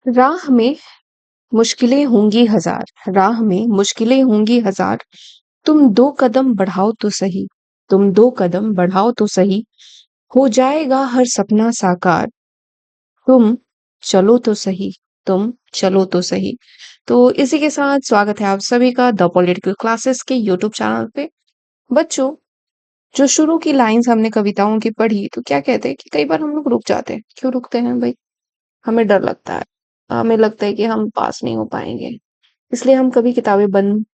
राह में मुश्किलें होंगी हजार, राह में मुश्किलें होंगी हजार। तुम दो कदम बढ़ाओ तो सही, तुम दो कदम बढ़ाओ तो सही। हो जाएगा हर सपना साकार। तुम चलो तो सही, तुम चलो तो सही। तो इसी के साथ स्वागत है आप सभी का द पॉलिटिकल क्लासेस के यूट्यूब चैनल पे। बच्चों, जो शुरू की लाइंस हमने कविताओं की पढ़ी तो क्या कहते हैं कि कई बार हम लोग रुक जाते हैं। क्यों रुकते हैं भाई? हमें डर लगता है, हमें लगता है कि हम पास नहीं हो पाएंगे, इसलिए हम कभी किताबें बंद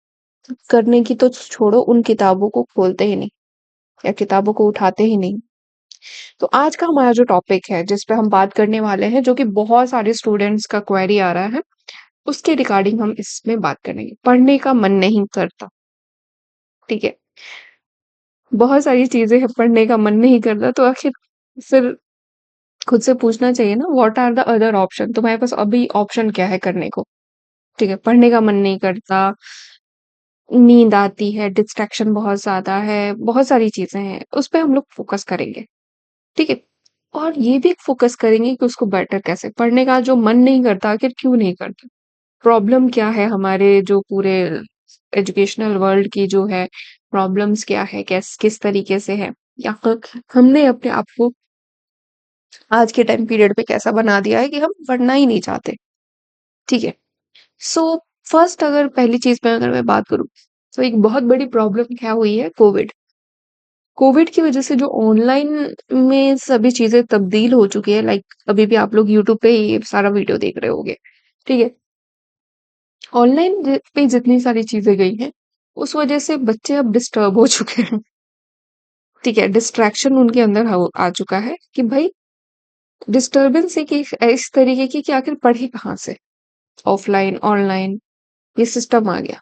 करने की तो छोड़ो, उन किताबों को खोलते ही नहीं या किताबों को उठाते ही नहीं। तो आज का हमारा जो टॉपिक है जिस पे हम बात करने वाले हैं, जो कि बहुत सारे स्टूडेंट्स का क्वेरी आ रहा है, उसके रिगार्डिंग हम इसमें बात करेंगे। पढ़ने का मन नहीं करता। ठीक है, बहुत सारी चीजें हैं, पढ़ने का मन नहीं करता तो आखिर फिर खुद से पूछना चाहिए ना, what are the other option. तुम्हारे पास अभी ऑप्शन क्या है करने को? ठीक है, पढ़ने का मन नहीं करता, नींद आती है, डिस्ट्रैक्शन बहुत ज्यादा है, बहुत सारी चीजें हैं, उस पे हम लोग फोकस करेंगे। ठीक है, और ये भी फोकस करेंगे कि उसको बेटर कैसे, पढ़ने का जो मन नहीं करता आखिर क्यों नहीं करता, प्रॉब्लम क्या है हमारे जो पूरे एजुकेशनल वर्ल्ड की जो है, प्रॉब्लम्स क्या है, कैस किस तरीके से है, या फिर हमने अपने आप को आज के टाइम पीरियड पे कैसा बना दिया है कि हम पढ़ना ही नहीं चाहते। ठीक है, सो फर्स्ट अगर पहली चीज पे अगर मैं बात करूं, तो एक बहुत बड़ी प्रॉब्लम क्या हुई है, कोविड। कोविड की वजह से जो ऑनलाइन में सभी चीजें तब्दील हो चुकी है, लाइक अभी भी आप लोग यूट्यूब पे ये सारा वीडियो देख रहे होगे। ठीक है, ऑनलाइन पे जितनी सारी चीजें गई हैं, उस वजह से बच्चे अब डिस्टर्ब हो चुके हैं। ठीक है, डिस्ट्रैक्शन उनके अंदर आ चुका है कि भाई डिस्टरबेंस है कि इस तरीके की कि आखिर पढ़े कहाँ से, ऑफलाइन ऑनलाइन ये सिस्टम आ गया।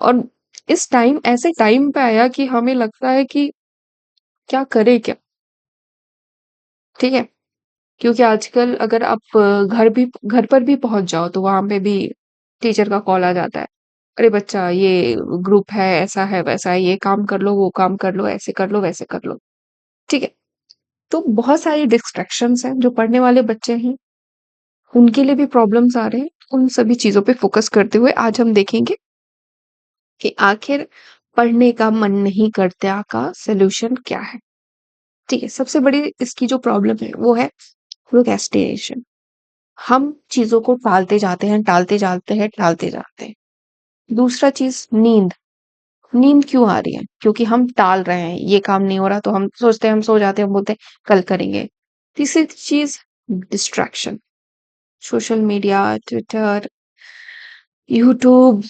और इस टाइम ऐसे टाइम पे आया कि हमें लगता है कि क्या करे क्या। ठीक है, क्योंकि आजकल अगर आप घर पर भी पहुंच जाओ तो वहां पे भी टीचर का कॉल आ जाता है। अरे बच्चा, ये ग्रुप है, ऐसा है वैसा है, ये काम कर लो, वो काम कर लो, ऐसे कर लो, वैसे कर लो। ठीक है, तो बहुत सारी डिस्ट्रैक्शंस हैं, जो पढ़ने वाले बच्चे हैं उनके लिए भी प्रॉब्लम्स आ रहे हैं। उन सभी चीजों पे फोकस करते हुए आज हम देखेंगे कि आखिर पढ़ने का मन नहीं करता का सोल्यूशन क्या है। ठीक है, सबसे बड़ी इसकी जो प्रॉब्लम है वो है प्रोक्रेस्टिनेशन। हम चीजों को टालते जाते हैं, टालते जाते हैं, टालते जाते हैं। दूसरा चीज, नींद। नींद क्यों आ रही है? क्योंकि हम टाल रहे हैं, ये काम नहीं हो रहा तो हम सोचते हैं, हम सो जाते हैं, हम बोलते हैं कल करेंगे। तीसरी चीज, distraction. Social media, Twitter, YouTube,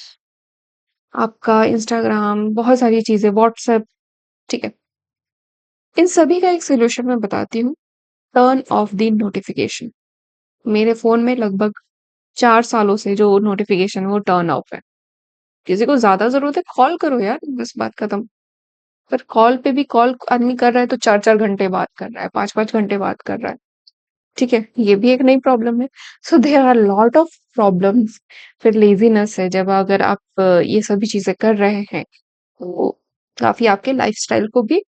आपका इंस्टाग्राम, बहुत सारी चीजें, व्हाट्सएप। ठीक है, इन सभी का एक सोल्यूशन मैं बताती हूँ। Turn off the notification. मेरे फोन में लगभग 4 सालों से जो नोटिफिकेशन वो टर्न ऑफ है। किसी को ज्यादा जरूरत है कॉल करो यार, बस बात खत्म। पर कॉल पे भी कॉल आदमी कर रहा है तो 4-4 घंटे बात कर रहा है, 5-5 घंटे बात कर रहा है। ठीक है, ये भी एक नई प्रॉब्लम है। So there are lot of problems. फिर लेजीनेस है, जब अगर आप ये सभी चीजें कर रहे हैं तो काफी आपके लाइफस्टाइल को भी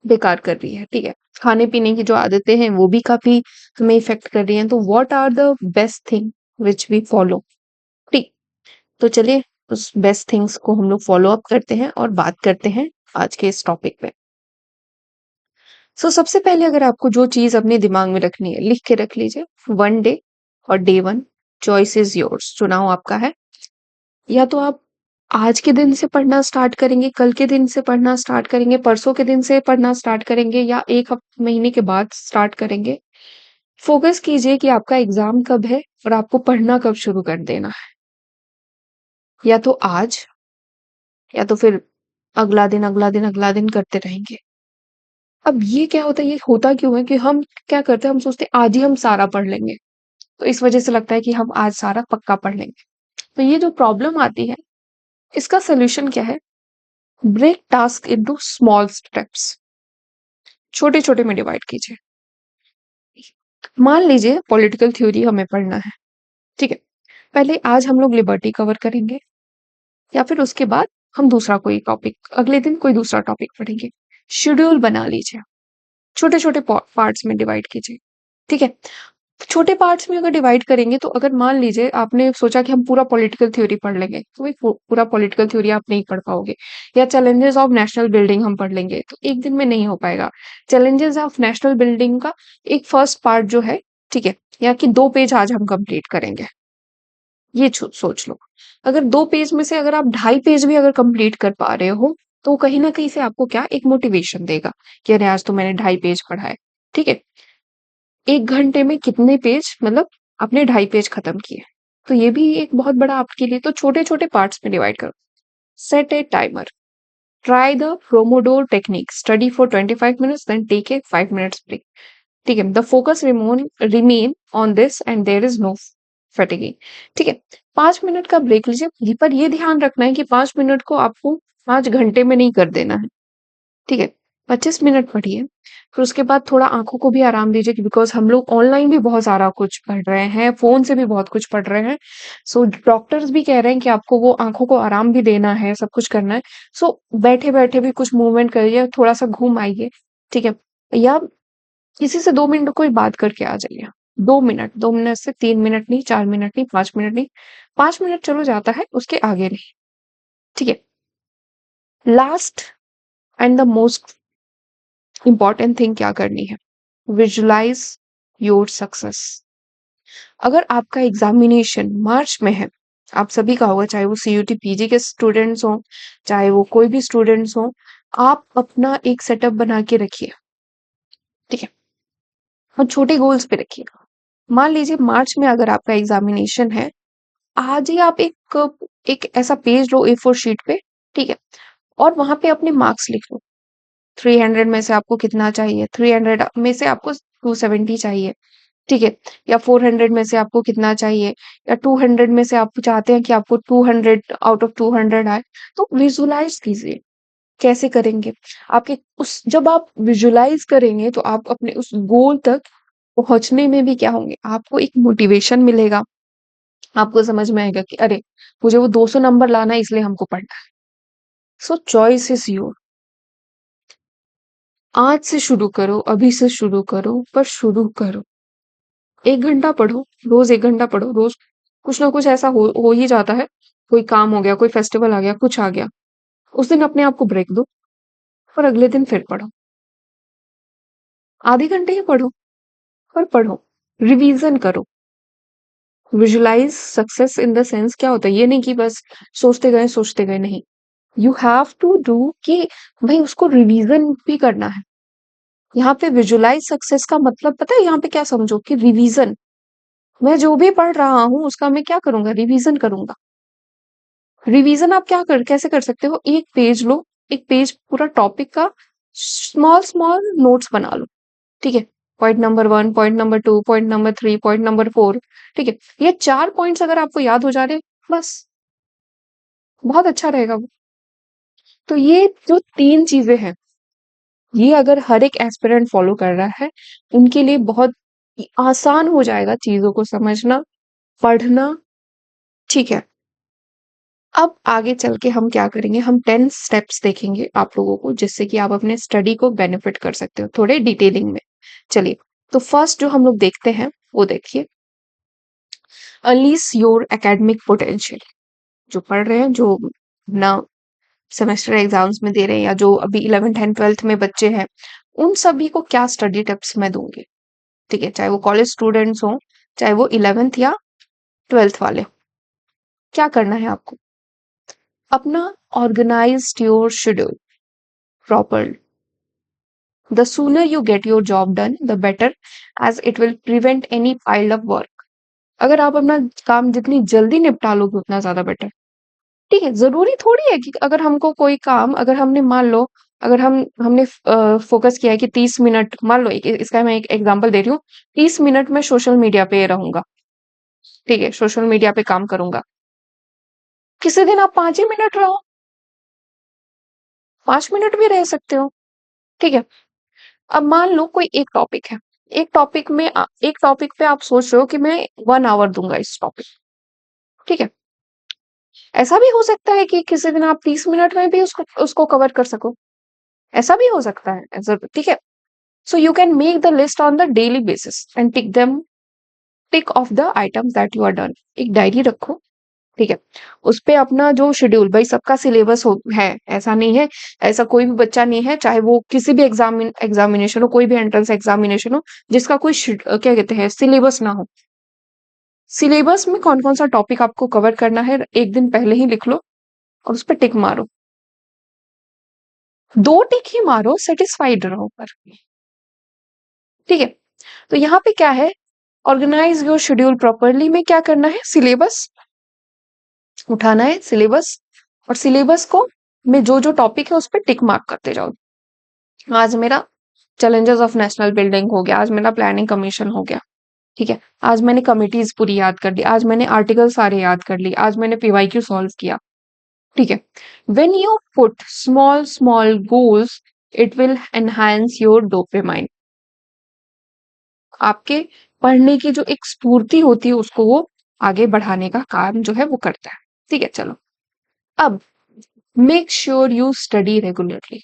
बेकार कर रही है। ठीक है, खाने पीने की जो आदतें हैं वो भी काफी हमें इफेक्ट कर रही हैं। तो what are the best thing which we follow? ठीक, तो चलिए उस बेस्ट थिंग्स को हम लोग फॉलो अप करते हैं और बात करते हैं आज के इस टॉपिक पे। सो सबसे पहले अगर आपको जो चीज अपने दिमाग में रखनी है, लिख के रख लीजिए। वन डे और day one, choice is yours, चुनाव आपका है। या तो आप आज के दिन से पढ़ना स्टार्ट करेंगे, कल के दिन से पढ़ना स्टार्ट करेंगे, परसों के दिन से पढ़ना स्टार्ट करेंगे, या एक हफ्ते महीने के बाद स्टार्ट करेंगे। फोकस कीजिए कि आपका एग्जाम कब है और आपको पढ़ना कब शुरू कर देना है। या तो आज, या तो फिर अगला दिन, अगला दिन, अगला दिन करते रहेंगे। अब ये क्या होता है, ये होता क्यों है कि हम क्या करते हैं, हम सोचते हैं आज ही हम सारा पढ़ लेंगे, तो इस वजह से लगता है कि हम आज सारा पक्का पढ़ लेंगे। तो ये जो प्रॉब्लम आती है, इसका सोल्यूशन क्या है? Break task into small steps. छोटे छोटे में डिवाइड कीजिए। मान लीजिए पॉलिटिकल थ्योरी हमें पढ़ना है। ठीक है, पहले आज हम लोग लिबर्टी कवर करेंगे, या फिर उसके बाद हम दूसरा कोई टॉपिक, अगले दिन कोई दूसरा टॉपिक पढ़ेंगे। शेड्यूल बना लीजिए, छोटे छोटे पार्ट्स में डिवाइड कीजिए। ठीक है, छोटे पार्ट्स में अगर डिवाइड करेंगे तो अगर मान लीजिए आपने सोचा कि हम पूरा पॉलिटिकल थ्योरी पढ़ लेंगे, तो भाई पूरा पॉलिटिकल थ्योरी आप नहीं पढ़ पाओगे। या चैलेंजेस ऑफ नेशनल बिल्डिंग हम पढ़ लेंगे, तो एक दिन में नहीं हो पाएगा। चैलेंजेस ऑफ नेशनल बिल्डिंग का एक फर्स्ट पार्ट जो है, ठीक है, या कि 2 पेज आज हम कंप्लीट करेंगे। ये सोच लो। अगर 2 पेज में से अगर आप 2.5 पेज भी अगर कंप्लीट कर पा रहे हो, तो कहीं न कहीं से आपको क्या एक मोटिवेशन देगा कि अरे आज तो मैंने 2.5 पेज पढ़ा है। ठीक है? 1 घंटे में कितने पेज, मतलब आपने 2.5 पेज खत्म किए। तो ये भी एक बहुत बड़ा आपके लिए, तो छोटे-छोटे पार्ट्स में डिवाइड करो। Set a timer, try the pomodoro technique, study for 25 minutes then take a 5 minutes break. ठीक है? The focus remain on this and there is no fatiguing. ठीक है? 5 मिनट का ब्रेक लीजिए, पर ये ध्यान रखना है कि 5 मिनट को आपको 5 घंटे में नहीं कर देना है। ठीक है? 25 मिनट पढ़िए, फिर उसके बाद थोड़ा आँखों को भी आराम दीजिए, बिकॉज़ हम लोग ऑनलाइन भी बहुत सारा कुछ पढ़ रहे हैं, फ़ोन से भी बहुत कुछ पढ़ रहे हैं। सो डॉक्टर्स भी कह रहे हैं कि आपको वो आँखों को आराम भी देना है, सब कुछ करना है। सो बैठे-बैठे भी कुछ मूवमेंट करिए, थोड़ा-सा घूम आइए, ठीक है? या किसी से 2 मिनट कोई बात करके आ जाइए। 2 मिनट से 3 मिनट नहीं, 4 मिनट नहीं, 5 मिनट नहीं, 5 मिनट चलो जाता है, उसके आगे नहीं, ठीक है? Last and the most important thing क्या करनी है? Visualize your success. अगर आपका एग्जामिनेशन मार्च में है, आप सभी का होगा, चाहे वो सीयूटी पीजी के स्टूडेंट्स हों, चाहे वो कोई भी स्टूडेंट्स हों, आप अपना एक सेटअप बना के रखिए, ठीक है? और छोटे गोल्स पे रखिए। मान लीजिए मार्च में अगर आपका एग्जामिनेशन है, आज ही आप एक एक ऐसा पेज लो A4 शीट पे, ठीक है? और वहां पे अपने मार्क्स लिख लो। 300 में से आपको कितना चाहिए? 300 में से आपको 270 चाहिए, ठीक है? या 400 में से आपको कितना चाहिए? या 200 में से आप चाहते हैं कि आपको 200 आउट ऑफ 200 आए। तो विजुलाइज कीजिए, कैसे करेंगे? आपके उस जब आप विजुलाइज करेंगे तो आप अपने उस गोल तक पहुंचने में भी क्या होंगे, आपको एक मोटिवेशन मिलेगा। आपको समझ में आएगा कि अरे मुझे वो 200 नंबर लाना है, इसलिए हमको पढ़ना है। सो चॉइस इज योर। आज से शुरू करो, अभी से शुरू करो, पर शुरू करो। 1 घंटा पढ़ो, रोज 1 घंटा पढ़ो, रोज कुछ ना कुछ ऐसा हो ही जाता है। कोई काम हो गया, कोई फेस्टिवल आ गया, कुछ आ गया, उस दिन अपने आप को ब्रेक दो और अगले दिन फिर पढ़ो। आधे घंटे ही पढ़ो, पर पढ़ो, रिवीजन करो। Visualize success in the sense क्या होता है, ये नहीं कि बस सोचते गए, नहीं। यू हैव टू डू कि भाई उसको रिवीजन भी करना है। यहाँ पे विजुलाइज सक्सेस का मतलब पता है, यहाँ पे क्या समझो कि रिवीजन, मैं जो भी पढ़ रहा हूँ उसका मैं क्या करूंगा, रिवीजन करूंगा। रिवीजन आप कैसे कर सकते हो, एक पेज लो, एक पेज पूरा टॉपिक का, स्मॉल स्मॉल नोट्स बना लो, ठीक है? Point number 1, point number 2, point number 3, point number 4, ठीक है? ये 4 पॉइंट्स अगर आपको याद हो जा रहे, बस बहुत अच्छा रहेगा वो। तो ये जो 3 चीजें हैं, ये अगर हर एक एस्पिरेंट फॉलो कर रहा है, उनके लिए बहुत आसान हो जाएगा चीजों को समझना, पढ़ना, ठीक है? अब आगे चल के हम क्या करेंगे, हम 10 स्टेप्स देखेंगे आप लोगों को, जिससे कि आप अपने स्टडी को बेनिफिट कर सकते हो थोड़े डिटेलिंग में। चलिए, तो फर्स्ट जो हम लोग देखते हैं, वो देखिए, अनलीस योर एकेडमिक पोटेंशियल। जो पढ़ रहे हैं, जो ना सेमेस्टर एग्जाम्स में दे रहे हैं, या जो अभी 11th एंड 12th में बच्चे हैं, उन सभी को क्या स्टडी टिप्स मैं दूंगी, ठीक है? चाहे वो कॉलेज स्टूडेंट्स हो, चाहे वो 11th या 12th वाले हो। क्या करना है आपको, अपना organized your schedule proper. The sooner you get your job done the better, as it will prevent any piled up work. अगर आप अपना काम जितनी जल्दी निपटा लोगे उतना ज्यादा बेटर, ठीक है? जरूरी थोड़ी है कि अगर हमको कोई काम, अगर हमने मान लो, अगर हमने फोकस किया है कि 30 मिनट, मान लो इसका मैं एक एग्जांपल दे रही हूँ, 30 मिनट में सोशल मीडिया पे रहूंगा, ठीक है? सोशल मीडिया पे काम करूंगा। किसी दिन आप 5 ही मिनट रहो, 5 मिनट भी रह सकते हो, ठीक है? अब मान लो कोई एक टॉपिक है, एक टॉपिक पे आप सोच रहे हो कि मैं 1 आवर दूंगा इस टॉपिक, ठीक है? ऐसा भी हो सकता है कि किसी दिन आप 30 मिनट में भी उसको उसको कवर कर सको, ऐसा भी हो सकता है, ऐसा, ठीक है? So you can make the list on the daily basis and tick them tick off the items that you are done. एक डायरी रखो, ठीक है, उस पे अपना जो शेड्यूल, भाई सबका सिलेबस हो है, ऐसा नहीं है, ऐसा कोई भी बच्चा नहीं है, चाहे वो किसी भी एग्जामिनेशन हो, कोई भी एंट्रेंस एग्जामिनेशन हो, जिसका कोई क्या कहते हैं सिलेबस ना हो। सिलेबस में कौन कौन सा टॉपिक आपको कवर करना है एक दिन पहले ही लिख लो और उस पर टिक मारो। दो टिक ही मारो, सेटिस्फाइड रहो पर, ठीक है। तो यहाँ पे क्या है, ऑर्गेनाइज योर शेड्यूल प्रॉपरली में क्या करना है, सिलेबस उठाना है, सिलेबस, और सिलेबस को में जो जो टॉपिक है उस पर टिक मार्क करते जाओ। आज मेरा चैलेंजेस ऑफ नेशनल बिल्डिंग हो गया, आज मेरा प्लानिंग कमीशन हो गया, ठीक है, आज मैंने कमिटीज पूरी याद कर ली, आज मैंने आर्टिकल सारे याद कर ली, आज मैंने पीवाईक्यू सॉल्व किया, ठीक है। When you put small small goals, it will enhance your dopamine. आपके पढ़ने की जो एक स्फूर्ति होती है उसको वो आगे बढ़ाने का काम जो है वो करता है, ठीक है। चलो, अब make sure you study regularly.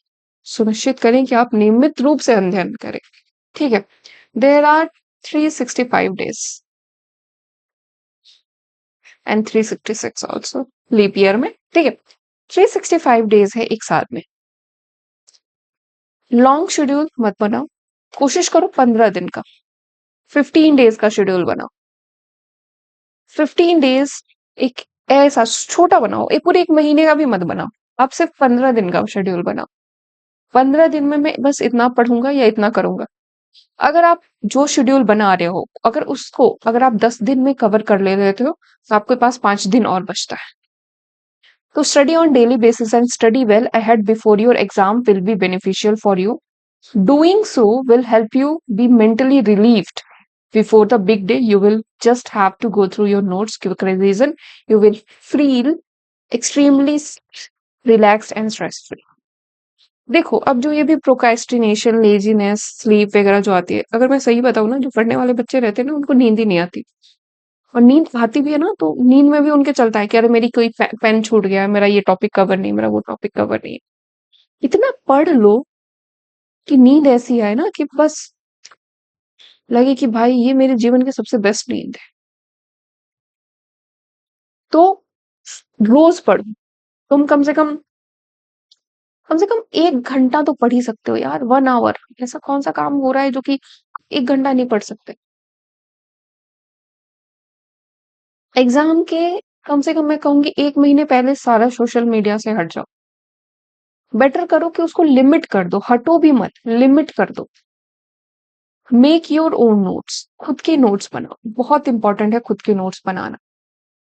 सुनिश्चित करें कि आप नियमित रूप से अध्ययन करें, ठीक है। There are 365 days and 366 also leap year में, ठीक है। 365 days है एक साल में। लॉन्ग शेड्यूल मत बनाओ, कोशिश करो 15 दिन का, 15 days का शेड्यूल बनाओ। 15 days एक ऐसा छोटा बनाओ, एक पूरे एक महीने का भी मत बनाओ, आप सिर्फ 15 दिन का शेड्यूल बनाओ। 15 दिन में मैं बस इतना पढ़ूंगा या इतना करूंगा। अगर आप जो शेड्यूल बना रहे हो, अगर आप 10 दिन में कवर कर ले लेते हो, तो आपके पास 5 दिन और बचता है। तो study on daily basis and study well ahead before your exam will be beneficial for you. Doing so will help you be mentally relieved before the big day. You will just have to go through your notes, quick revision. You will feel extremely relaxed and stress free. देखो, अब जो ये भी procrastination, laziness, sleep वगैरह जो आती है, अगर मैं सही बताऊं ना, जो पढ़ने वाले बच्चे रहते हैं ना, उनको नींद ही नहीं आती। और नींद आती भी है ना, तो नींद में भी उनके चलता है कि अरे मेरी कोई पेन छूट गया, मेरा ये टॉपिक कवर नहीं, मेरा वो टॉपिक कवर नहीं है। इतना पढ़ लो कि नींद ऐसी आए ना कि बस लगे कि भाई ये मेरे जीवन की सबसे बेस्ट नींद है। तो रोज पढ़ो, तुम कम से कम 1 घंटा तो पढ़ ही सकते हो यार, 1 आवर। ऐसा कौन सा काम हो रहा है जो कि 1 घंटा नहीं पढ़ सकते। एग्जाम के कम से कम मैं कहूंगी 1 महीने पहले सारा सोशल मीडिया से हट जाओ। बेटर करो कि उसको लिमिट कर दो, हटो भी मत, लिमिट कर दो। मेक योर ओन नोट्स, खुद के नोट्स बनाओ, बहुत इंपॉर्टेंट है खुद के नोट्स बनाना,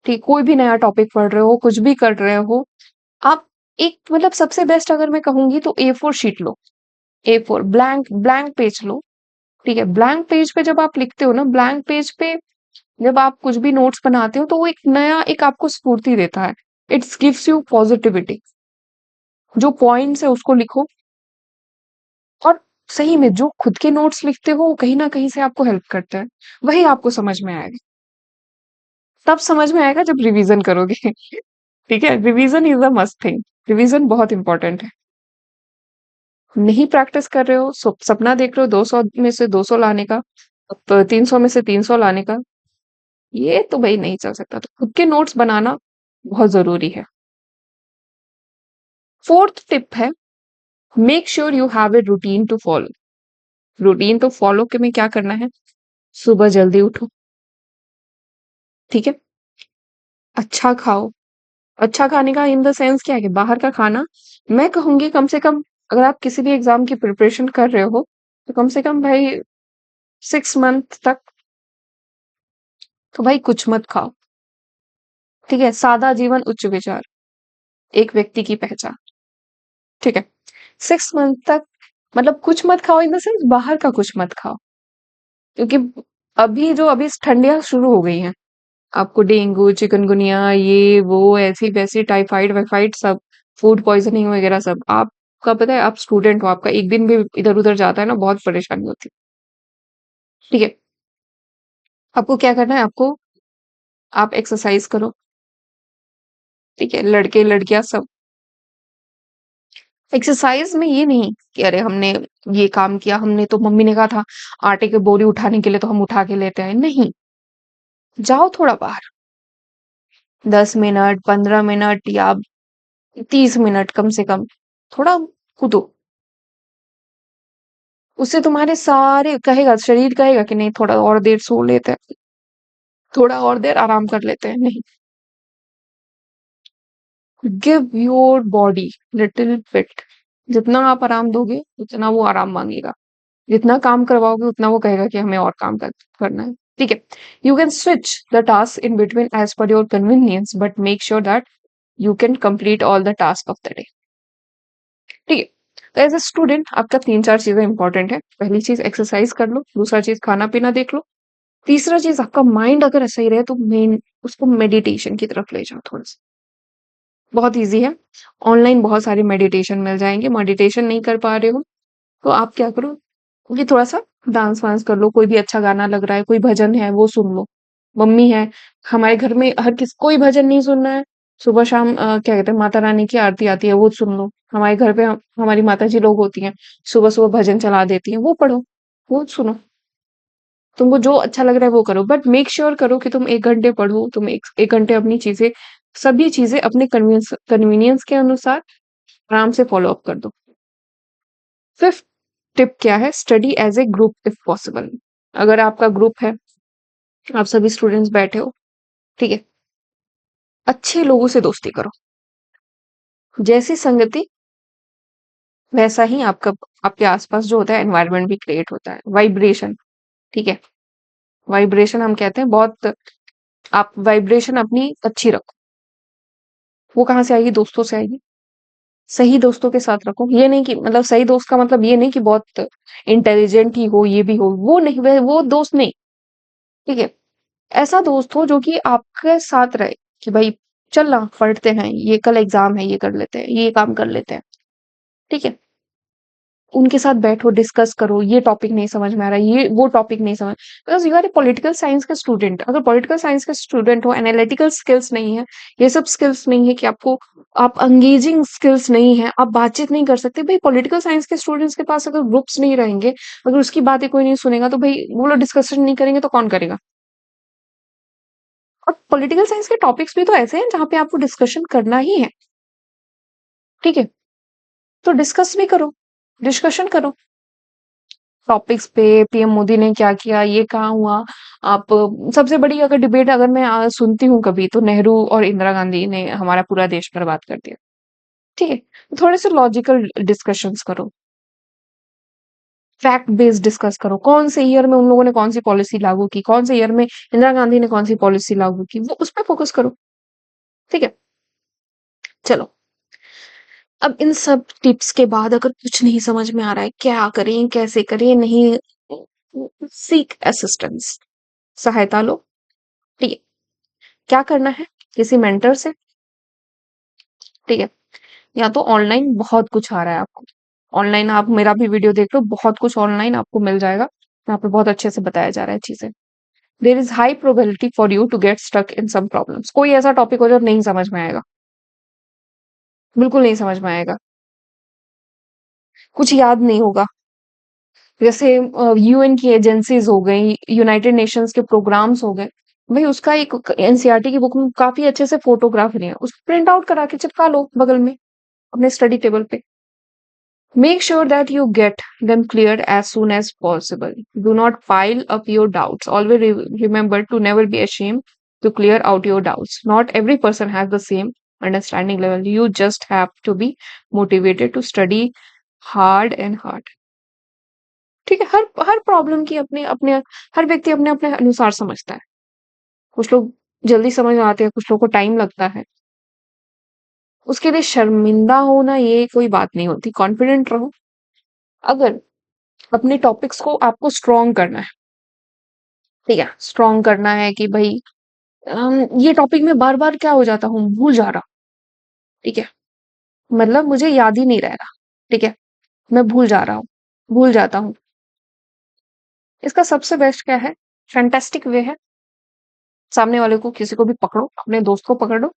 ठीक। कोई भी नया टॉपिक पढ़ रहे हो, कुछ भी कर रहे हो, आप एक मतलब सबसे बेस्ट अगर मैं कहूंगी तो A4 शीट लो, A4 ब्लैंक ब्लैंक पेज लो, ठीक है। ब्लैंक पेज पे जब आप लिखते हो ना, ब्लैंक पेज पे जब आप कुछ भी नोट्स बनाते हो, तो वो एक नया एक आपको स्फूर्ति देता है। It's gives you positivity. जो पॉइंट्स है उसको लिखो, और सही में जो खुद के नोट्स लिखते हो वो कहीं ना कहीं से आपको हेल्प करता है। वही आपको समझ में आएगा, तब समझ में आएगा जब रिवीजन करोगे। ठीक है, revision is a must thing, revision बहुत इंपॉर्टेंट है। नहीं प्रैक्टिस कर रहे हो, सपना देख रहे हो 200 में से 200 लाने का, 300 में से 300 लाने का, ये तो भाई नहीं चल सकता। तो खुद के नोट्स बनाना बहुत जरूरी है। फोर्थ टिप है, make sure you have a routine to follow. Routine तो फॉलो के में क्या करना है, सुबह जल्दी उठो, ठीक है, अच्छा खाओ। अच्छा खाने का इन द सेंस क्या है कि बाहर का खाना, मैं कहूंगी कम से कम, अगर आप किसी भी एग्जाम की प्रिपरेशन कर रहे हो, तो कम से कम भाई 6 मंथ तक तो भाई कुछ मत खाओ, ठीक है। सादा जीवन उच्च विचार, एक व्यक्ति की पहचान, ठीक है। 6 मंथ तक मतलब कुछ मत खाओ इन द सेंस बाहर का कुछ मत खाओ, क्योंकि अभी ठंडियां शुरू हो गई हैं, आपको डेंगू, चिकनगुनिया, ये वो ऐसी वैसी टाइफाइड वाइफाइड सब, फूड पॉइजनिंग वगैरह सब। आपका पता है, आप स्टूडेंट हो, आपका एक दिन भी इधर उधर जाता है ना, बहुत परेशानी होती है, ठीक है। आपको क्या करना है, आप एक्सरसाइज करो, ठीक है, लड़के लड़कियां सब। एक्सरसाइज में ये नहीं कि अरे हमने ये काम किया, हमने तो मम्मी ने कहा था आटे की बोरी उठाने के लिए तो हम उठा के लेते हैं, नहीं। जाओ थोड़ा बाहर, 10 मिनट, 15 मिनट या 30 मिनट कम से कम, थोड़ा कूदो। उससे तुम्हारे सारे कहेगा, शरीर कहेगा कि नहीं थोड़ा और देर सो लेते हैं, थोड़ा और देर आराम कर लेते हैं। नहीं, give your body little bit. जितना आप आराम दोगे उतना वो आराम मांगेगा, जितना काम करवाओगे उतना वो कहेगा कि हमें और काम करना है। ठीक है, you can switch the task in between as per your convenience, but make sure that you can complete all the task of the day. ठीक है, तो एज ए स्टूडेंट आपका 3-4 चीजें इंपॉर्टेंट है। पहली चीज एक्सरसाइज कर लो, दूसरा चीज खाना पीना देख लो, तीसरा चीज आपका माइंड अगर सही रहे तो मेन उसको मेडिटेशन की तरफ ले जाओ थोड़ा सा। बहुत इजी है, ऑनलाइन बहुत सारे मेडिटेशन मिल जाएंगे। मेडिटेशन नहीं कर पा रहे हो तो आप क्या करो, ये थोड़ा सा डांस वांस कर लो, कोई भी अच्छा गाना लग रहा है, कोई भजन है वो सुन लो। मम्मी है, हमारे घर में हर किस कोई भजन नहीं सुनना है, सुबह शाम क्या कहते हैं माता रानी की आरती आती है वो सुन लो। हमारे घर पे हमारी माता जी लोग होती हैं, सुबह सुबह भजन चला देती हैं, वो पढ़ो, वो सुनो। तुमको जो अच्छा लग रहा है वो करो, बट मेक श्योर करो कि तुम 1 घंटे पढ़ो, तुम एक घंटे अपनी चीजें, सभी चीजें अपने कन्वीनियंस के अनुसार आराम से फॉलो अप कर दो। फिफ्थ टिप क्या है, study as a group if possible. अगर आपका ग्रुप है, आप सभी स्टूडेंट्स बैठे हो, ठीक है, अच्छे लोगों से दोस्ती करो। जैसी संगति वैसा ही आपका आपके आसपास जो होता है एनवायरनमेंट भी क्रिएट होता है, वाइब्रेशन। ठीक है, वाइब्रेशन हम कहते हैं बहुत, आप वाइब्रेशन अपनी अच्छी रखो। वो कहाँ से आएगी, दोस्तों से आएगी। सही दोस्तों के साथ रखो, ये नहीं कि मतलब सही दोस्त का मतलब ये नहीं कि बहुत इंटेलिजेंट ही हो, ये भी हो, वो नहीं, वो दोस्त नहीं। ठीक है, ऐसा दोस्त हो जो कि आपके साथ रहे कि भाई चल ना पढ़ते हैं, ये कल एग्जाम है, ये कर लेते हैं, ये काम कर लेते हैं। ठीक है, उनके साथ बैठो, डिस्कस करो, ये टॉपिक नहीं समझ में आ रहा, ये वो टॉपिक नहीं समझ, because you are a political science का स्टूडेंट। अगर पॉलिटिकल साइंस का स्टूडेंट हो, एनालिटिकल स्किल्स नहीं है, ये सब स्किल्स नहीं है कि आपको, आप अंगेजिंग स्किल्स नहीं है, आप बातचीत नहीं कर सकते भाई। पॉलिटिकल साइंस के स्टूडेंट्स के पास अगर ग्रुप्स नहीं रहेंगे, अगर उसकी बातें कोई नहीं सुनेगा, तो भाई वो लोग डिस्कशन नहीं करेंगे तो कौन करेगा। और पॉलिटिकल साइंस के टॉपिक्स भी तो ऐसे हैं जहां पे आपको डिस्कशन करना ही है। ठीक है, तो डिस्कस भी करो, डिस्कशन करो टॉपिक्स पे, पीएम मोदी ने क्या किया, ये कहाँ हुआ। आप सबसे बड़ी अगर डिबेट अगर मैं सुनती हूँ कभी, तो नेहरू और इंदिरा गांधी ने हमारा पूरा देश बर्बाद कर दिया। ठीक है, थोड़े से लॉजिकल डिस्कशंस करो, फैक्ट बेस्ड डिस्कस करो, कौन से ईयर में उन लोगों ने कौन सी पॉलिसी लागू की, कौन से ईयर में इंदिरा गांधी ने कौन सी पॉलिसी लागू की, वो उस पर फोकस करो। ठीक है, चलो, अब इन सब टिप्स के बाद अगर कुछ नहीं समझ में आ रहा है, क्या करें कैसे करें, नहीं, सीक असिस्टेंस, सहायता लो। ठीक है, क्या करना है, किसी मेंटर से। ठीक है, या तो ऑनलाइन बहुत कुछ आ रहा है आपको, ऑनलाइन आप मेरा भी वीडियो देख लो, बहुत कुछ ऑनलाइन आपको मिल जाएगा, यहाँ पे बहुत अच्छे से बताया जा रहा है चीजें। There is high probability for you to get stuck in some problems. कोई ऐसा टॉपिक हो जो नहीं समझ में आएगा, बिल्कुल नहीं समझ में आएगा, कुछ याद नहीं होगा। जैसे यूएन की एजेंसीज हो गई, यूनाइटेड नेशंस के प्रोग्राम्स हो गए, भाई उसका एक एनसीईआरटी की बुक में काफी अच्छे से फोटोग्राफ नहीं है, उसको प्रिंट आउट करा के चिपका लो बगल में अपने स्टडी टेबल पे। Make sure that you get them cleared as soon as possible. Do not pile up your doubts. Always remember to never be ashamed to clear out your doubts. Not every person has the same understanding level. You just have to be motivated to study hard and hard. ठीक है, हर हर problem की अपने अपने, हर व्यक्ति अपने अपने अनुसार समझता है। कुछ लोग जल्दी समझ आते हैं, कुछ लोगों को टाइम लगता है। उसके लिए शर्मिंदा होना ये कोई बात नहीं होती, कॉन्फिडेंट रहो। अगर अपने टॉपिक्स को आपको स्ट्रॉन्ग करना है, ठीक है, स्ट्रॉन्ग करना है कि भाई ये टॉपिक में बार बार क्या हो जाता हूँ, भूल जा रहा। ठीक है, मतलब मुझे याद ही नहीं रह रहा। ठीक है, मैं भूल जा रहा हूँ, भूल जाता हूँ। इसका सबसे बेस्ट क्या है, फैंटास्टिक वे है, सामने वाले को किसी को भी पकड़ो, अपने दोस्त को पकड़ लो,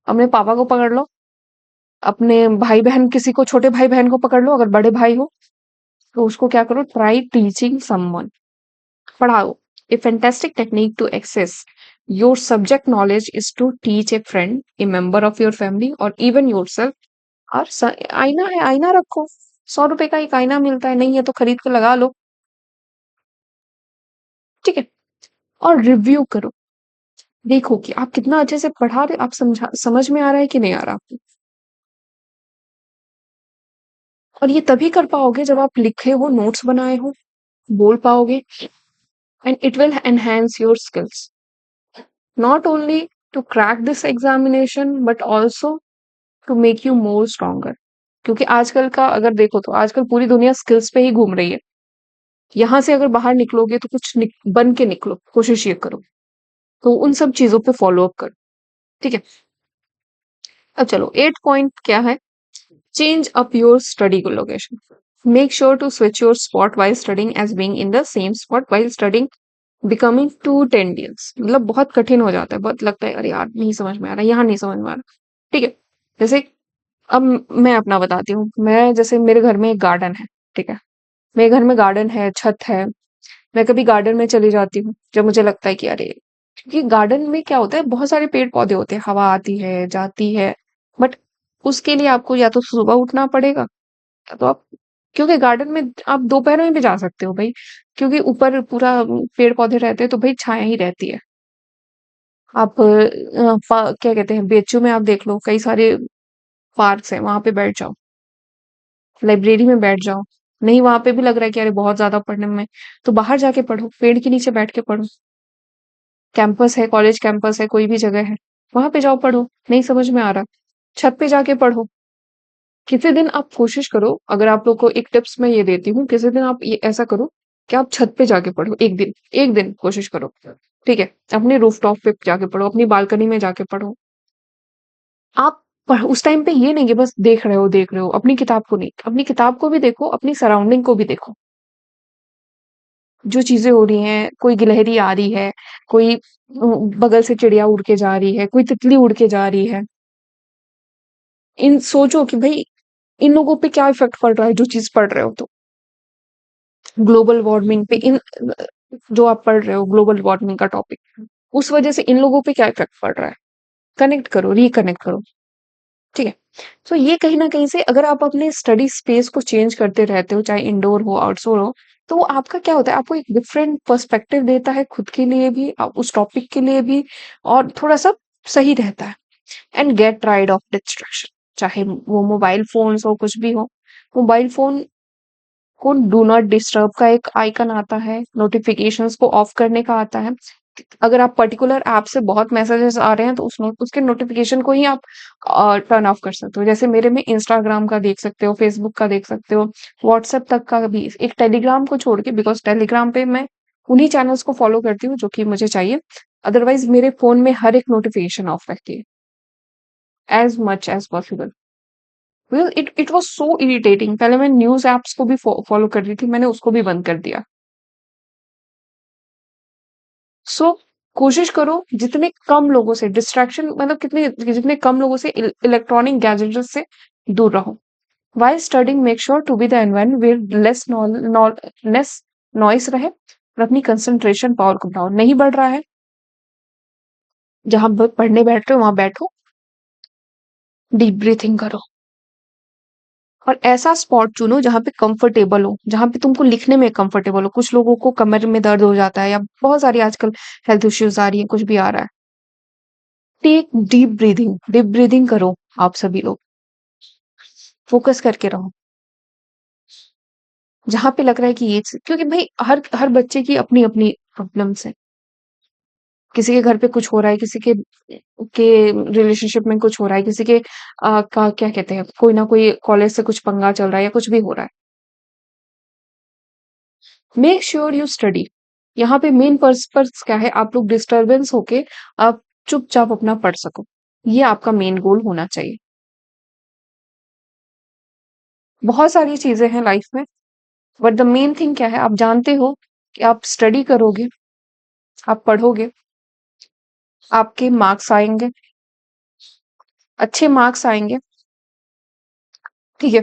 अपने पापा को पकड़ लो, अपने भाई बहन, किसी को छोटे भाई बहन को पकड़ लो, अगर बड़े भाई हो तो उसको क्या करो, ट्राई टीचिंग समवन, पढ़ाओ। A fantastic technique to access your subject knowledge is to teach a friend, a member of your family, or even yourself. और आईना है, आईना रखो। 100 रुपए का एक आईना मिलता है, नहीं है तो खरीद के लगा लो। ठीक है। और रिव्यू करो, देखो कि आप कितना अच्छे से पढ़ा रहे, आप समझ में आ रहा है कि नहीं आ रहा आपको। और ये तभी कर पाओगे जब आप लिखे हो, नोट्स बनाए हो, बोल पाओगे। And it will enhance your skills, not only to crack this examination but also to make you more stronger. क्योंकि आजकल का अगर देखो तो आजकल पूरी दुनिया स्किल्स पे ही घूम रही है। यहाँ से अगर बाहर निकलोगे तो कुछ बन के निकलो, कोशिश ये करो। तो उन सब चीजों पे फॉलो अप करो। ठीक है। अब चलो 8 पॉइंट क्या है। Change up your study location. Make sure to switch your spot while studying as being in the same spot while studying becoming to tendencies. मतलब बहुत कठिन हो जाता है, बहुत लगता है अरे यार नहीं समझ में आ रहा, यहाँ नहीं समझ में आ रहा। ठीक है। जैसे अब मैं अपना बताती हूँ। मैं जैसे मेरे घर में एक गार्डन है। ठीक है। मेरे घर में गार्डन है, छत है। मैं कभी गार्डन में चली जाती हूँ जब मुझे लगता है कि अरे, क्योंकि गार्डन में क्या होता है, बहुत सारे पेड़ पौधे होते हैं, हवा आती है जाती है। बट उसके लिए आपको या तो सुबह उठना पड़ेगा, या तो आप, क्योंकि गार्डन में आप दोपहर में भी जा सकते हो भाई, क्योंकि ऊपर पूरा पेड़ पौधे रहते हैं तो भाई छाया ही रहती है। आप क्या कहते हैं, बेचू में आप देख लो, कई सारे पार्क्स हैं, वहां पे बैठ जाओ, लाइब्रेरी में बैठ जाओ। नहीं वहां पे भी लग रहा है कि अरे बहुत ज्यादा पढ़ने में, तो बाहर जाके पढ़ो, पेड़ के नीचे बैठ के पढ़ो। कैंपस है, कॉलेज कैंपस है, कोई भी जगह है, वहां पे जाओ पढ़ो। नहीं समझ में आ रहा, छत पे जाके पढ़ो। किसी दिन आप कोशिश करो, अगर आप लोग को एक टिप्स मैं ये देती हूँ, किसी दिन आप ये ऐसा करो कि आप छत पे जाके पढ़ो, एक दिन, एक दिन कोशिश करो। ठीक है। अपने रूफटॉप पे जाके पढ़ो, अपनी बालकनी में जाके पढ़ो। आप उस टाइम पे ये नहीं कि बस देख रहे हो, अपनी किताब को नहीं, अपनी किताब को भी देखो, अपनी सराउंडिंग को भी देखो। जो चीजें हो रही हैं, कोई गिलहरी आ रही है, कोई बगल से चिड़िया उड़ के जा रही है, कोई तितली उड़ के जा रही है। इन सोचो कि भाई इन लोगों पे क्या इफेक्ट पड़ रहा है जो चीज पढ़ रहे हो। तो ग्लोबल वार्मिंग पे इन जो आप पढ़ रहे हो, ग्लोबल वार्मिंग का टॉपिक, उस वजह से इन लोगों पे क्या इफेक्ट पड़ रहा है। कनेक्ट करो, रिकनेक्ट करो। ठीक है। तो ये कहीं ना कहीं से अगर आप अपने स्टडी स्पेस को चेंज करते रहते हो, चाहे इंडोर हो आउटडोर हो, तो वो आपका क्या होता है, आपको एक डिफरेंट पर्सपेक्टिव देता है, खुद के लिए भी, उस टॉपिक के लिए भी। और थोड़ा सा सही रहता है। And get rid of distraction, चाहे वो मोबाइल फोन्स हो, कुछ भी हो। मोबाइल फोन को डू नॉट डिस्टर्ब का एक आइकन आता है, नोटिफिकेशंस को ऑफ करने का आता है। अगर आप पर्टिकुलर ऐप से बहुत मैसेजेस आ रहे हैं तो उसके नोटिफिकेशन को ही आप टर्न ऑफ कर सकते हो। जैसे मेरे में इंस्टाग्राम का देख सकते हो, फेसबुक का देख सकते हो, व्हाट्सएप तक का भी, एक टेलीग्राम को छोड़ के, बिकॉज टेलीग्राम पे मैं उन्हीं चैनल्स को फॉलो करती हूँ जो कि मुझे चाहिए। अदरवाइज मेरे फोन में हर एक नोटिफिकेशन ऑफ रखती है, as much as possible. It was so irritating. पहले मैं न्यूज एप्स को भी फॉलो कर रही थी, मैंने उसको भी बंद कर दिया। सो कोशिश करो जितने कम लोगों से डिस्ट्रैक्शन, मतलब कितने जितने कम लोगों से, इलेक्ट्रॉनिक गैजेट्स से दूर रहो। While studying make sure to be the environment where less noise रहे, और अपनी कंसंट्रेशन पावर को बढ़ाओ। नहीं बढ़ रहा है, जहां पढ़ने बैठ रहे हो वहां बैठो, डीप ब्रीथिंग करो, और ऐसा स्पॉट चुनो जहां पे कंफर्टेबल हो, जहां पे तुमको लिखने में कंफर्टेबल हो। कुछ लोगों को कमर में दर्द हो जाता है, या बहुत सारी आजकल हेल्थ इश्यूज आ रही है, कुछ भी आ रहा है। Take deep breathing, deep breathing करो। आप सभी लोग फोकस करके रहो, जहां पे लग रहा है कि ये क्योंकि भाई हर हर बच्चे की अपनी अपनी प्रॉब्लम्स है। किसी के घर पे कुछ हो रहा है, किसी के रिलेशनशिप में कुछ हो रहा है, किसी के का क्या कहते हैं, कोई ना कोई कॉलेज से कुछ पंगा चल रहा है, या कुछ भी हो रहा है। Make sure you study. यहाँ पे मेन पर्पस क्या है, आप लोग डिस्टरबेंस होके आप चुपचाप अपना पढ़ सको। ये आपका मेन गोल होना चाहिए। बहुत सारी चीजें हैं लाइफ में, बट द मेन थिंग क्या है, आप जानते हो कि आप स्टडी करोगे, आप पढ़ोगे, आपके मार्क्स आएंगे, अच्छे मार्क्स आएंगे। ठीक है।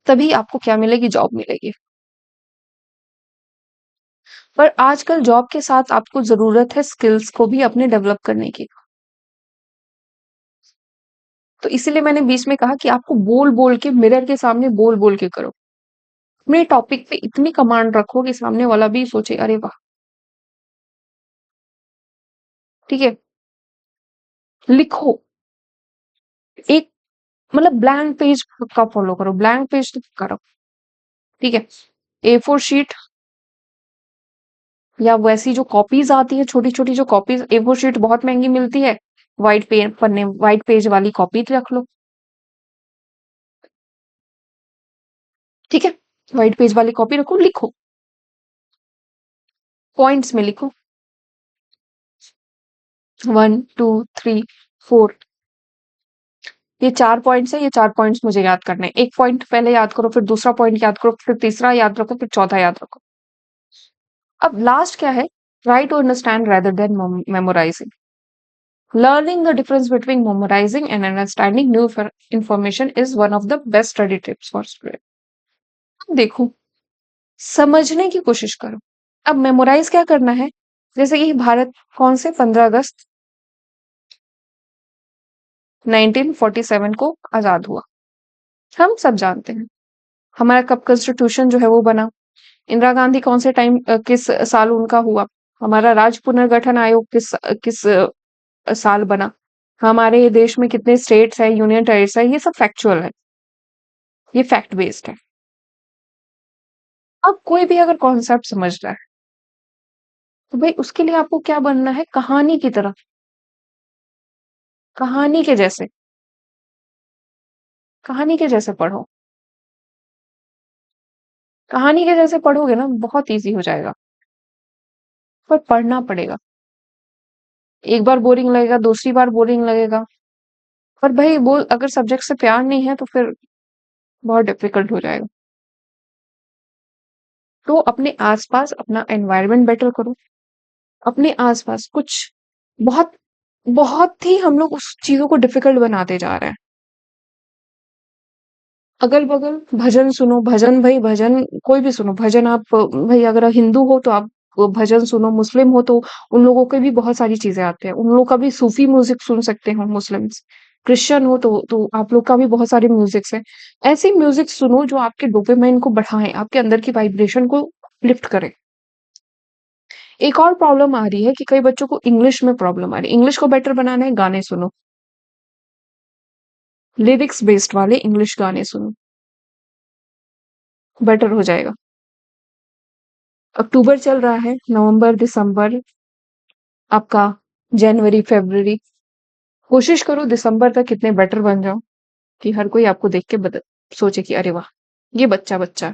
तभी आपको क्या मिलेगी, जॉब मिलेगी। पर आजकल जॉब के साथ आपको ज़रूरत है स्किल्स को भी अपने डेवलप करने की। तो इसीलिए मैंने बीच में कहा कि आपको बोल-बोल के मिरर के सामने बोल-बोल के करो। अपने टॉपिक पे इतनी कमांड रखो कि सामने वाला भी सोचे, "अरे वाह!" ठीक है? लिखो, एक मतलब ब्लैंक पेज का फ़ॉलो करो, ब्लैंक पेज तो करो, ठीक है? ए4 शीट या वैसी जो कॉपीज़ आती है, छोटी-छोटी जो कॉपीज़ ए4 शीट बहुत महँगी मिलती है, व्हाइट पेज वाली कॉपी रख लो, ठीक है? व्हाइट पेज वाली कॉपी रखो, लिखो, पॉइंट्स में लिखो, 1, 2, 3, 4 ये 4 पॉइंट्स हैं, ये 4 पॉइंट्स मुझे याद करने हैं। एक पॉइंट पहले याद करो, फिर दूसरा पॉइंट याद करो, फिर तीसरा याद रखो, फिर चौथा याद रखो। अब लास्ट क्या है? Try to understand rather than memorizing. Learning the difference between memorizing and understanding new information is one of the best study tips for students. देखो, समझने की कोशिश करो। अब मेमोराइज क्या करना है? जैसे कि भारत कौन से 15 अगस्त 1947 को आजाद हुआ। हम सब जानते हैं। हमारा कब कॉन्स्टिट्यूशन जो है वो बना। इंदिरा गांधी कौन से किस साल उनका हुआ। हमारा राज्य पुनर्गठन आयोग किस साल बना। हमारे देश में कितने स्टेट्स है, यूनियन टेरिटरीज है, ये सब फैक्चुअल है। ये फैक्ट बेस्ड है। अब कोई भी अगर कॉन्सेप्ट समझ रहा है, तो भाई उसके लिए आपको क्या बनना है? कहानी की तरह, कहानी के जैसे, कहानी के जैसे पढ़ो। कहानी के जैसे पढ़ोगे ना बहुत ईज़ी हो जाएगा, पर पढ़ना पड़ेगा। एक बार बोरिंग लगेगा, दूसरी बार बोरिंग लगेगा, पर भाई वो अगर सब्जेक्ट से प्यार नहीं है तो फिर बहुत डिफिकल्ट हो जाएगा। तो अपने आस-पास अपना एनवायरनमेंट बेटर करो। अपने आस-पास कुछ बहुत बहुत ही हम लोग उस चीज़ों को डिफिकल्ट बनाते जा रहे हैं। अगल-बगल भजन सुनो, भजन भाई भजन कोई भी सुनो, भजन आप भाई अगर हिंदू हो तो आप भजन सुनो, मुस्लिम हो तो उन लोगों के भी बहुत सारी चीज़ें आती हैं। उन लोगों का भी सूफ़ी म्यूज़िक सुन सकते हो मुस्लिम्स। क्रिश्चियन हो तो आप लोग का भी बहुत सारे म्यूज़िक्स हैं। ऐसे म्यूज़िक सुनो जो आपके डोपामाइन को बढ़ाएँ, आपके अंदर की वाइब्रेशन को लिफ्ट करें। एक और प्रॉब्लम आ रही है कि कई बच्चों को इंग्लिश में प्रॉब्लम आ रही है। इंग्लिश को बेटर बनाना है, गाने सुनो। लिरिक्स बेस्ड वाले इंग्लिश गाने सुनो, बेटर हो जाएगा। अक्टूबर चल रहा है, नवंबर, दिसंबर, आपका जनवरी, फ़रवरी, कोशिश करो दिसंबर तक इतने बेटर बन जाओ कि हर कोई आपको देख के सोचे कि अरे वाह! ये बच्चा है।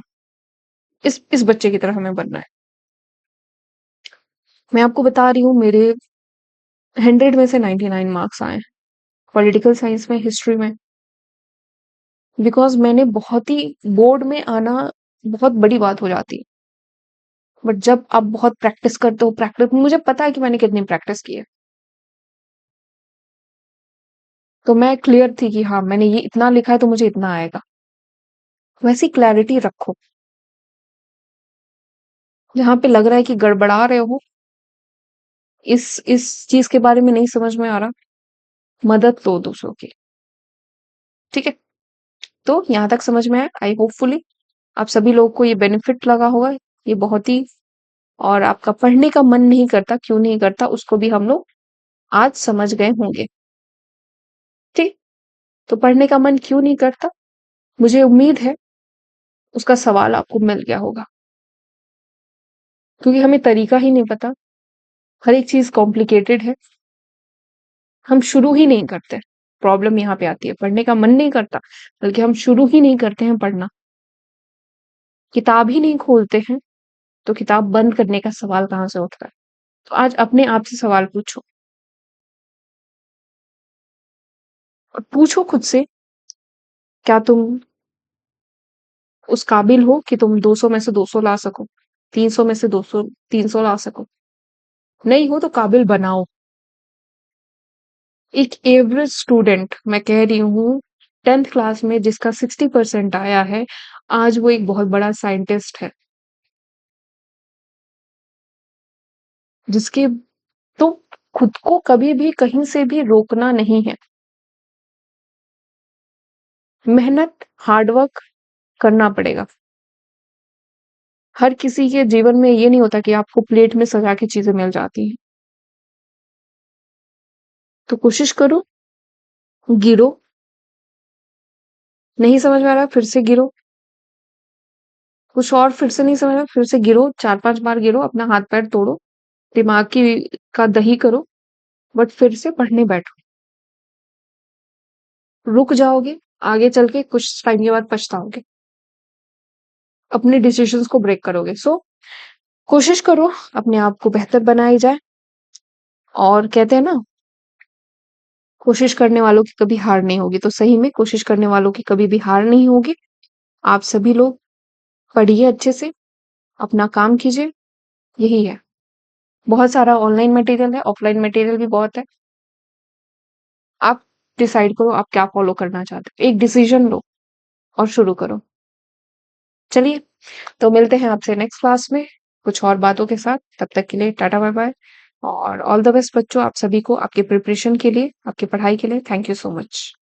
इस बच्चे की तरह हमें बनना है। मैं आपको बता रही हूँ मेरे 100 में से 99 मार्क्स आए हैं। पॉलिटिकल साइंस में, हिस्ट्री में। बिकॉज़ मैंने बहुत ही बोर्ड में आना बहुत बड़ी बात हो जाती है। बट जब आप बहुत प्रैक्टिस करते हो मुझे पता है कि मैंने कितनी प्रैक्टिस की है। तो मैं क्लियर थी कि हाँ, मैंने ये इतना लिखा है तो मुझे इतना आएगा। वैसी क्लैरिटी रखो। जहाँ पे लग रहा है कि गड़बड़ा रहे हो, इस चीज़ के बारे में नहीं समझ में आ रहा, मदद लो दूसरों की, ठीक है? तो यहाँ तक समझ में आया आई होपफुली आप सभी लोगों को ये बेनिफिट लगा होगा। ये बहुत ही और आपका पढ़ने का मन नहीं करता, क्यों नहीं करता उसको भी हम लोग आज समझ गए होंगे, ठीक? तो पढ़ने का मन क्यों नहीं करता? मुझे उम्मीद है उसका सवाल आपको मिल गया होगा, क्योंकि हमें तरीका ही नहीं पता, हर एक चीज़ कॉम्प्लिकेटेड है, हम शुरू ही नहीं करते। प्रॉब्लम यहाँ पे आती है, पढ़ने का मन नहीं करता, बल्कि हम शुरू ही नहीं करते हैं पढ़ना। किताब ही नहीं खोलते हैं, तो किताब बंद करने का सवाल कहाँ से उठता है? तो आज अपने आप से सवाल पूछो और पूछो खुद से, क्या तुम उस काबिल हो कि तुम 200 में से 200 ला सको? 300 में से 200 300 ला सको? नहीं हो तो काबिल बनाओ। एक एवरेज स्टूडेंट मैं कह रही हूँ 10th क्लास में जिसका 60% आया है, आज वो एक बहुत बड़ा साइंटिस्ट है। जिसके तो खुद को कभी भी कहीं से भी रोकना नहीं है। मेहनत, हार्ड वर्क करना पड़ेगा। हर किसी के जीवन में ये नहीं होता कि आपको प्लेट में सजा के चीज़ें मिल जाती हैं। तो कोशिश करो, गिरो, नहीं समझ में आ रहा फिर से गिरो, कुछ और फिर से नहीं समझ में, फिर से गिरो, 4-5 बार गिरो, अपना हाथ-पैर तोड़ो, दिमाग की का दही करो, बट फिर से पढ़ने बैठो। रुक जाओगे, आगे चल के कुछ टाइम के बाद पछताओगे। अपने डिसीजंस को ब्रेक करोगे। सो कोशिश करो अपने आप को बेहतर बनाई जाए और कहते हैं ना, कोशिश करने वालों की कभी हार नहीं होगी। तो सही में कोशिश करने वालों की कभी भी हार नहीं होगी। आप सभी लोग पढ़िए अच्छे से, अपना काम कीजिए, यही है। बहुत सारा ऑनलाइन मटेरियल है, ऑफलाइन मटेरियल भी बहुत है। आप डिसाइड करो आप क्या फॉलो करना चाहते हो। एक डिसीजन लो और शुरू करो। चलिए, तो मिलते हैं आपसे नेक्स्ट क्लास में कुछ और बातों के साथ। तब तक के लिए टाटा बाय-बाय और ऑल द बेस्ट बच्चों आप सभी को आपके प्रिपरेशन के लिए, आपकी पढ़ाई के लिए। Thank you so much.